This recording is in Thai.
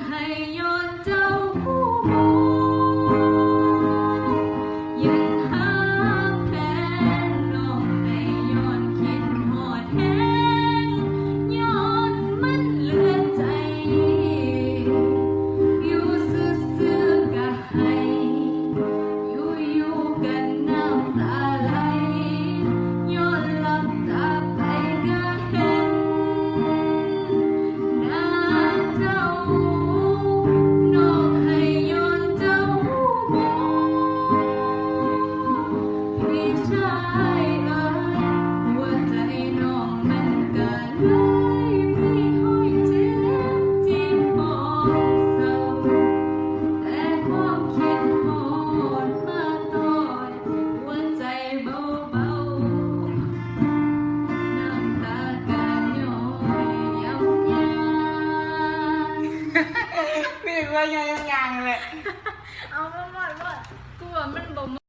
ให้ย้อนเจ้าผู้บ่ยันหาแผนน้องให้ย้อนคิดฮอดแฮงย้อนมันเหลือใจอยู่ซื่อๆก็ให้อยู่ๆกันน้ำตาไหลย้อนหลับตาไปก็เห็นหน้าเจ้าน้องให้ย้อนเจ้าบ่พี่ชายเอ๋ยหัวใจน้องมันก็เลยมีห้อยเจ็บที่บ่เศร้าแต่ความคิดฮอดมาตอนหัวใจเบาๆน้ำตากะย้อยย้ำยา มีว่ายังเลย เอามาหมดกูว่ามันบ่